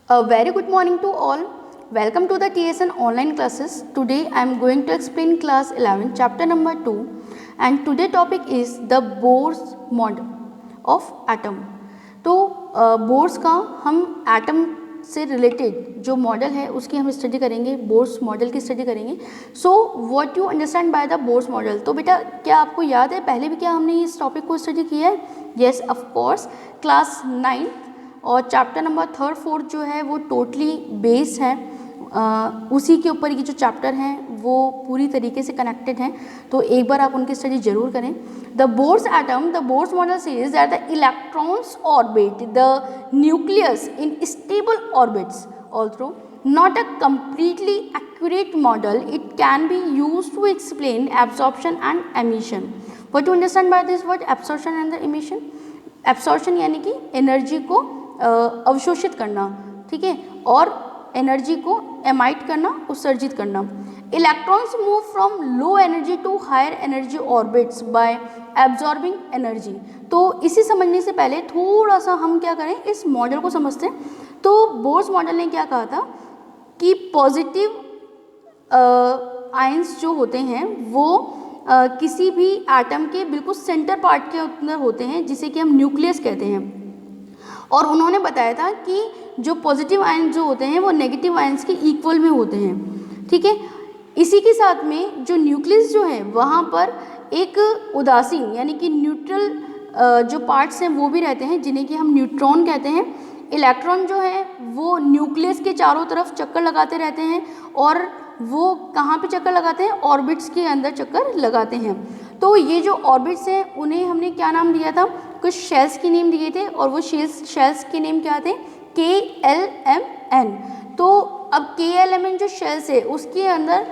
A very good morning to all. Welcome to the TSN online classes. Today I am going to explain class 11 chapter number 2 and today topic is the Bohr's model of atom. तो bourse का हम atom से related जो model है उसकी हम study करेंगे, Bohr's model की स्टडी करेंगे. So what you understand by the Bohr's model. तो बेटा क्या आपको याद है पहले भी क्या हमने इस टॉपिक को स्टडी किया है? येस ऑफ कोर्स, क्लास 9 और चैप्टर नंबर 3, 4 जो है वो टोटली बेस है, उसी के ऊपर ये जो चैप्टर हैं वो पूरी तरीके से कनेक्टेड हैं. तो एक बार आप उनकी स्टडी जरूर करें. The Bohr's atom, the Bohr's model says that the electrons orbit the nucleus in stable orbits. Also not a completely accurate model, it can be used to explain absorption and emission. What do you understand by this word absorption and the emission? Absorption यानी कि energy को अवशोषित करना, ठीक है, और energy को amide करना, उत्सर्जित करना. Electrons move from low energy to higher energy orbits by absorbing energy. तो इसी समझने से पहले थोड़ा सा हम क्या करें, इस मॉडल को समझते हैं. तो बोर्स मॉडल ने क्या कहा था कि पॉजिटिव आयंस जो होते हैं वो किसी भी एटम के बिल्कुल सेंटर पार्ट के अंदर होते हैं जिसे कि हम न्यूक्लियस कहते हैं. और उन्होंने बताया था कि जो पॉजिटिव आयंस जो होते हैं वो नेगेटिव आयंस के इक्वल में होते हैं, ठीक है. इसी के साथ में जो न्यूक्लियस जो है वहाँ पर एक उदासीन यानी कि न्यूट्रल जो पार्ट्स हैं वो भी रहते हैं जिन्हें कि हम न्यूट्रॉन कहते हैं. इलेक्ट्रॉन जो है वो न्यूक्लियस के चारों तरफ चक्कर लगाते रहते हैं और वो कहाँ पे चक्कर लगाते हैं, ऑर्बिट्स के अंदर चक्कर लगाते हैं. तो ये जो ऑर्बिट्स हैं उन्हें हमने क्या नाम दिया था, कुछ शेल्स की नेम दिए थे और वो शेल्स के नेम क्या थे, KLMN. तो अब KLMN जो शेल्स है उसके अंदर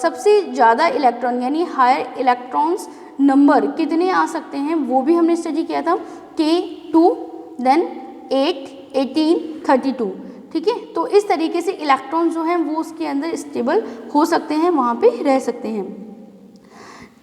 सबसे ज़्यादा इलेक्ट्रॉन यानी हायर इलेक्ट्रॉन्स नंबर कितने आ सकते हैं वो भी हमने स्टडी किया था. K2 देन 8 18 32, ठीक है. तो इस तरीके से इलेक्ट्रॉन जो हैं वो उसके अंदर स्टेबल हो सकते हैं, वहाँ पे रह सकते हैं.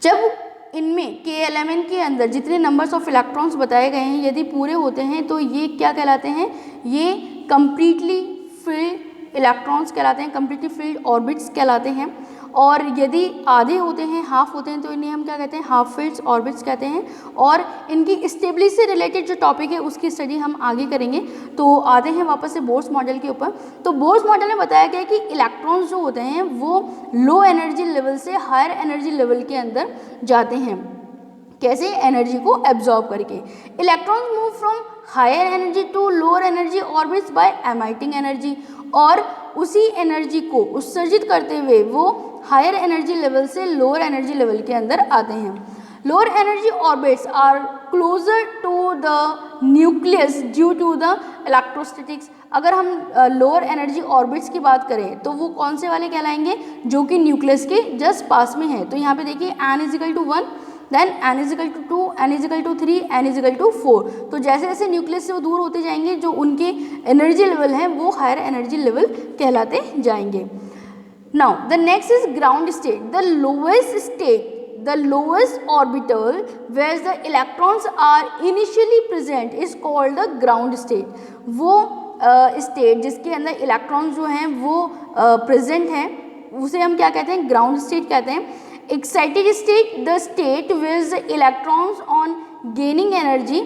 जब इनमें KLMN के अंदर जितने नंबर्स ऑफ इलेक्ट्रॉन्स बताए गए हैं यदि पूरे होते हैं तो ये क्या कहलाते हैं, ये कंप्लीटली फिल्ड इलेक्ट्रॉन्स कहलाते हैं, कंप्लीटली फिल्ड ऑर्बिट्स कहलाते हैं. और यदि आधे होते हैं, हाफ होते हैं, तो इन्हें हम क्या कहते हैं, हाफ फिल्ड ऑर्बिट्स कहते हैं. और इनकी स्टेबिलिटी से रिलेटेड जो टॉपिक है उसकी स्टडी हम आगे करेंगे. तो आते हैं वापस से बोर्स मॉडल के ऊपर. तो बोर्स मॉडल में बताया गया कि इलेक्ट्रॉन्स जो होते हैं वो लो एनर्जी लेवल से हायर एनर्जी लेवल के अंदर जाते हैं. कैसे, एनर्जी को एब्जॉर्ब करके. Electrons move from higher energy to lower energy orbits by emitting energy. और उसी एनर्जी को उत्सर्जित करते हुए वो हायर एनर्जी लेवल से लोअर एनर्जी लेवल के अंदर आते हैं. Lower energy orbits are closer to the nucleus due to the electrostatics. अगर हम लोअर एनर्जी ऑर्बिट्स की बात करें तो वो कौन से वाले कहलाएंगे, जो कि न्यूक्लियस के जस्ट पास में है. तो यहाँ पे देखिए n=1, then n=2, n=3, n=4. तो जैसे जैसे न्यूक्लियस से वो दूर होते जाएंगे जो उनके एनर्जी लेवल हैं वो हायर एनर्जी लेवल कहलाते जाएंगे. Now the next is ground state. The lowest state, the lowest orbital where the electrons are initially present is called the ground state. वो स्टेट जिसके अंदर इलेक्ट्रॉन्स जो हैं वो प्रेजेंट हैं उसे हम क्या कहते हैं, ग्राउंड स्टेट कहते हैं. Excited state, the state where the electrons on gaining energy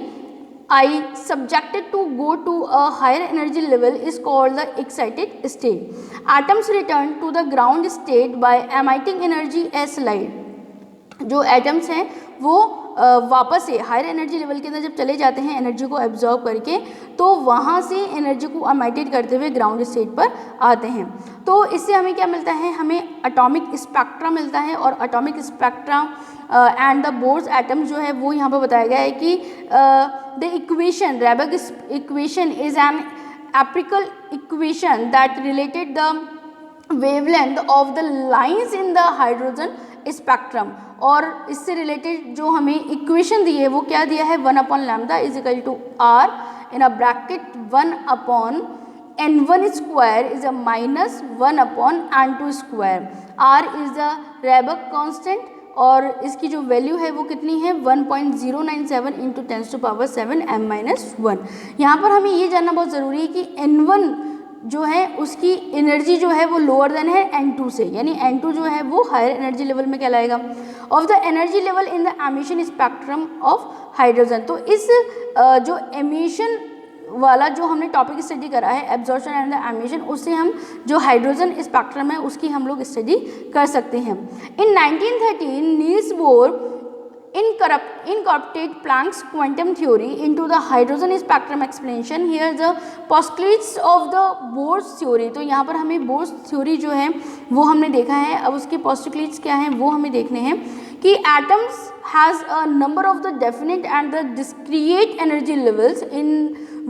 I subjected to go to a higher energy level is called the excited state. Atoms return to the ground state by emitting energy as light. जो atoms हैं वो वापस से higher energy level के अंदर जब चले जाते हैं एनर्जी को एब्जॉर्ब करके तो वहाँ से एनर्जी को एमिटेड करते हुए ग्राउंड स्टेट पर आते हैं. तो इससे हमें क्या मिलता है, हमें एटॉमिक स्पेक्ट्रा मिलता है. और atomic spectra and the Bohr's atom जो है वो यहाँ पर बताया गया है कि the equation, Rydberg equation is an empirical equation that related the wavelength of the lines in the hydrogen spectrum. और इससे रिलेटेड जो हमें इक्वेशन दी है वो क्या दिया है, 1/λ is to r in a bracket 1/n1 square is a minus 1/n2 square. r is the Rydberg constant और इसकी जो वैल्यू है वो कितनी है 1.097 × 10⁻⁷ m-1. यहाँ पर हमें ये जानना बहुत ज़रूरी है कि n1 जो है उसकी एनर्जी जो है वो लोअर देन है N2 से, यानी N2 जो है वो हायर एनर्जी लेवल में कहलाएगा। Of the energy level in the emission spectrum of hydrogen. तो इस जो एमिशन वाला जो हमने टॉपिक स्टडी करा है एब्जॉर्प्शन एंड द एमिशन, उससे हम जो हाइड्रोजन स्पेक्ट्रम है उसकी हम लोग स्टडी कर सकते हैं। इन 1913 Niels Bohr incorporated Planck's quantum theory into the hydrogen spectrum explanation. Here the postulates of the Bohr's theory. तो यहाँ पर हमें Bohr's theory जो है वो हमने देखा है। अब उसके postulates क्या हैं वो हमें देखने हैं कि atoms has a number of the definite and the discrete energy levels in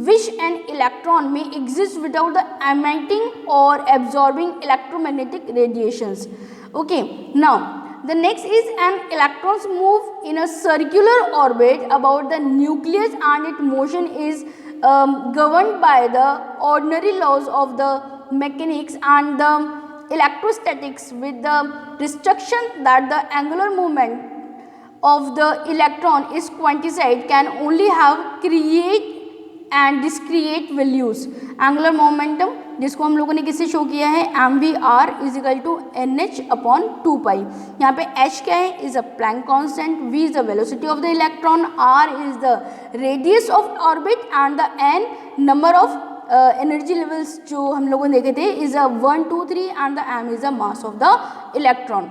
which an electron may exist without the emitting or absorbing electromagnetic radiations. Okay, now the next is an electrons move in a circular orbit about the nucleus and its motion is governed by the ordinary laws of the mechanics and the electrostatics, with the restriction that the angular movement of the electron is quantified can only have create and discrete values. Angular momentum जिसको हम लोगों ने किससे show किया है mvr is equal to NH upon 2 पाई। यहाँ पे h क्या है, is a Planck constant, v is the velocity of the electron, r is the radius of orbit and the n number of energy levels जो हम लोगों ने देखे थे is a 1 2 3 and the m is the mass of the electron.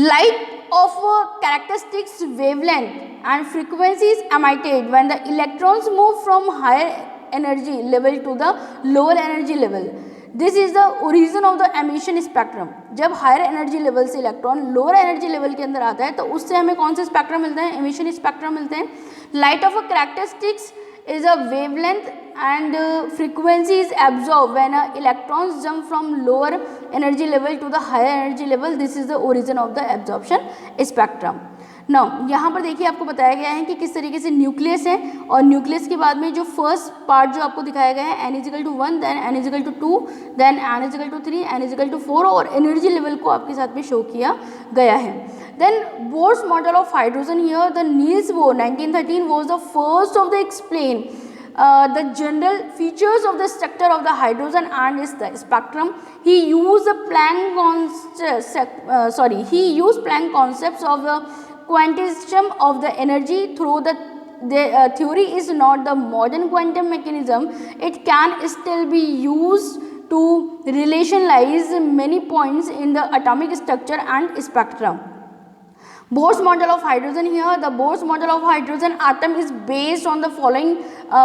Light of a characteristics wavelength and frequency is emitted when the electrons move from higher energy level to the lower energy level. This is the origin of the emission spectrum. जब higher energy level से electron lower energy level के अंदर आता है तो उससे हमें कौन से स्पेक्ट्रम मिलते हैं, emission स्पेक्ट्रम मिलते हैं। Light of a characteristics is a wavelength and frequency is absorbed when electrons jump from lower energy level to the higher energy level. This is the origin of the absorption spectrum. Now यहाँ पर देखिए आपको बताया गया है कि किस तरीके से न्यूक्लियस है और न्यूक्लियस के बाद में जो फर्स्ट पार्ट जो आपको दिखाया गया है n is equal to 1, then n is equal to 2, then n is equal to 3, n is equal to 4 और एनर्जी लेवल को आपके साथ में शो किया गया है। Then Bohr's model of hydrogen here, the Niels Bohr 1913 was the first of the explain the general features of the structure of the hydrogen and its spectrum. He used the Planck concepts of the quantism of the energy through the theory is not the modern quantum mechanism. It can still be used to relationalize many points in the atomic structure and spectrum. Bohr's model of hydrogen here, the Bohr's model of hydrogen atom is based on the following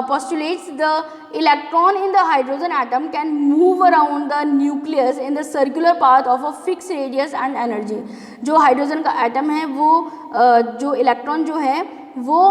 postulates. The electron in the hydrogen atom can move around the nucleus in the circular path of a fixed radius and energy. जो hydrogen का atom है वो जो electron जो है वो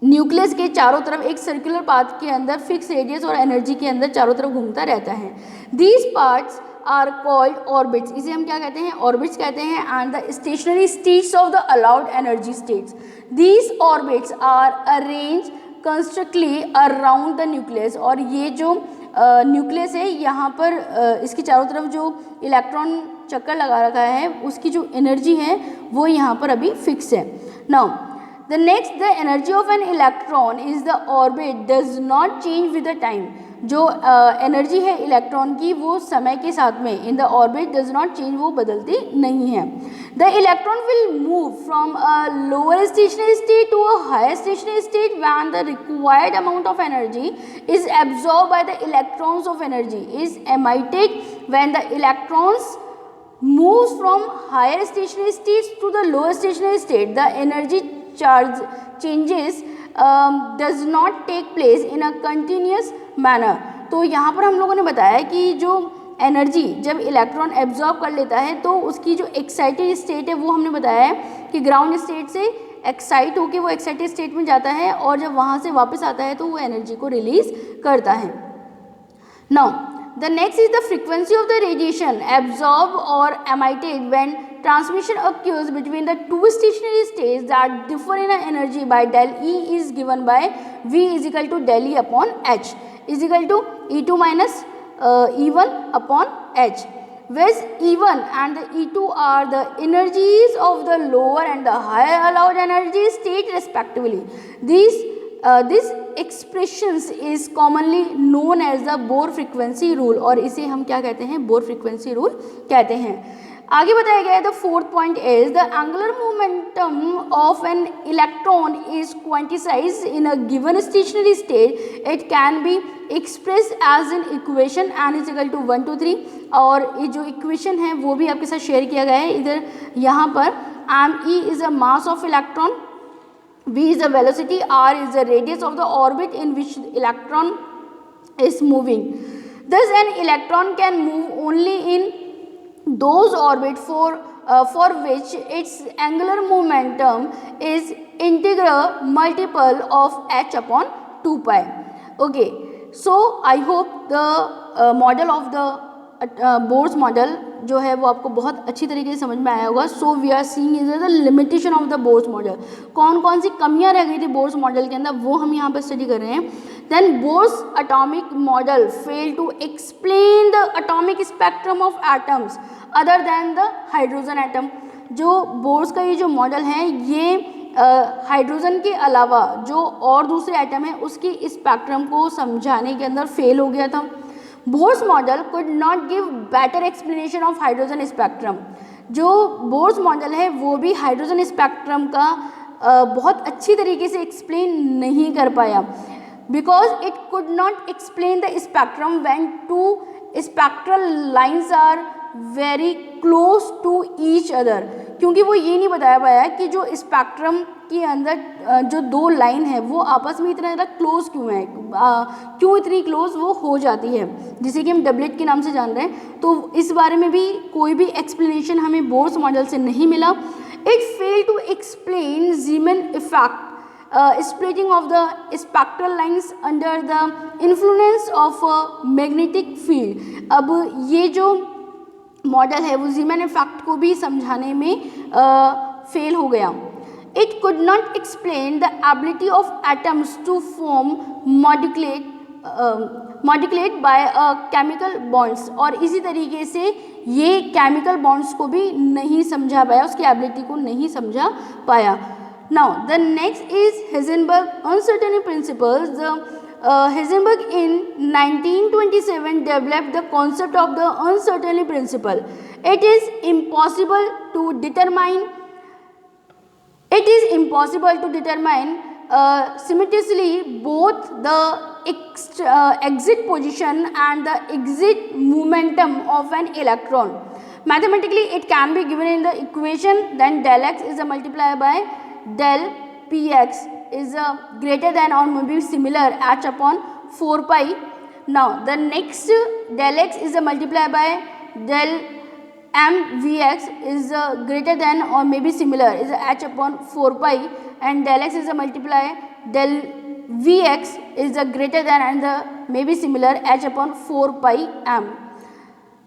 nucleus के चारों तरफ एक सर्कुलर पाथ के अंदर फिक्स रेडियस और एनर्जी के अंदर चारों तरफ घूमता रहता है। These parts are called orbits, इसे हम क्या कहते हैं, ऑर्बिट्स कहते हैं। And the stationary states of the allowed energy states, these orbits are arrange concentrically around the nucleus. और ये जो न्यूक्लियस है यहाँ पर इसकी चारों तरफ जो इलेक्ट्रॉन चक्कर लगा रखा है उसकी जो एनर्जी है वो यहाँ पर अभी फिक्स है। Now the next, the energy of an electron is the orbit does not change with the time. जो एनर्जी है इलेक्ट्रॉन की वो समय के साथ में in the orbit does not change, वो बदलती नहीं है। The electron will move from a lower stationary state to a higher stationary state when the required amount of energy is absorb by the electrons of energy is emitted when the electrons moves from higher stationary states to the lower stationary state. The energy charge changes does not take place in a continuous manner. तो यहाँ पर हम लोगों ने बताया कि जो energy जब इलेक्ट्रॉन एब्जॉर्ब कर लेता है तो उसकी जो एक्साइटेड स्टेट है वो हमने बताया है कि ग्राउंड स्टेट से एक्साइट होकर वो एक्साइटेड स्टेट में जाता है और जब वहाँ से वापस आता है तो वो एनर्जी को रिलीज करता है। Now the next is the frequency of the radiation absorbed or emitted when transmission occurs between the two stationary states that differ in energy by del E is given by V is equal to del E upon H is equal to E2 minus E1 upon H, whereas E1 and the E2 are the energies of the lower and the higher allowed energy state respectively. This expressions is commonly known as the Bohr frequency rule, और इसे हम क्या कहते हैं, bore frequency rule कहते हैं। आगे बताया गया है the fourth point is the angular momentum of an electron is quantised in a given stationary state, it can be express as an equation n is equal to 1 2 3, और ये जो equation है वो भी आपके साथ शेयर किया गया है इधर यहाँ पर। me is a mass of electron, v is the velocity, r is the radius of the orbit in which the electron is moving. Thus an electron can move only in those orbit for which its angular momentum is integral multiple of h upon 2 pi. Okay, so I hope the model of the Bohr's model जो है वो आपको बहुत अच्छी तरीके से समझ में आया होगा। So we are seeing is the limitation of the Bohr's model, कौन कौन सी कमियां रह गई थी बोर्स मॉडल के अंदर वो हम यहाँ पर स्टडी कर रहे हैं। Then Bohr's atomic model fail to explain the atomic spectrum of atoms other than the hydrogen atom. जो बोर्स का ये जो मॉडल है ये हाइड्रोजन के अलावा जो और दूसरे एटम है उसकी स्पेक्ट्रम को समझाने के अंदर फेल हो गया था। Bohr's model could not give better explanation of hydrogen spectrum. जो बोर्स मॉडल है वो भी हाइड्रोजन स्पेक्ट्रम का बहुत अच्छी तरीके से एक्सप्लेन नहीं कर पाया, because it could not explain the spectrum when two spectral lines are very close to each other, क्योंकि वो ये नहीं बताया पाया कि जो स्पेक्ट्रम के अंदर जो दो लाइन है वो आपस में इतना ज़्यादा क्लोज क्यों है, क्यों इतनी क्लोज वो हो जाती है, जिसे कि हम डबलेट के नाम से जान रहे हैं। तो इस बारे में भी कोई भी एक्सप्लेनेशन हमें बोर्स मॉडल से नहीं मिला। It fail to explain Zeeman effect splitting of the spectral lines under the influence of a magnetic field। अब ये जो मॉडल है वो जीमन इफेक्ट को भी समझाने में फेल हो गया। It could not explain the ability of atoms to form molecules by chemical bonds, और इसी तरीके से ये केमिकल बॉन्ड्स को भी नहीं समझा पाया, उसकी एबिलिटी को नहीं समझा पाया। Now the next is Heisenberg uncertainty principles. Heisenberg in 1927 developed the concept of the uncertainty principle. It is impossible to determine simultaneously both the exit position and the exit momentum of an electron. Mathematically it can be given in the equation, then del x is multiplied by del px is greater than or maybe similar h upon 4 pi. Now the next del x is multiplied by del m vx is greater than or maybe similar is h upon 4 pi, and del x is multiplied del vx is greater than and maybe similar h upon 4 pi m.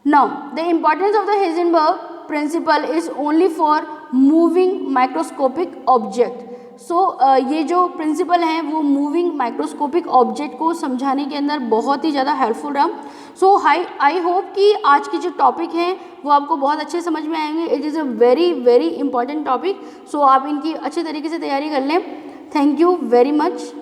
Now the importance of the Heisenberg principle is only for moving microscopic object. So ये जो principal हैं वो moving microscopic object को समझाने के अंदर बहुत ही ज़्यादा हेल्पफुल रहा। सो आई होप कि आज की जो टॉपिक हैं वो आपको बहुत अच्छे समझ में आएंगे। It is a very very important topic, so आप इनकी अच्छे तरीके से तैयारी कर लें। Thank you very much.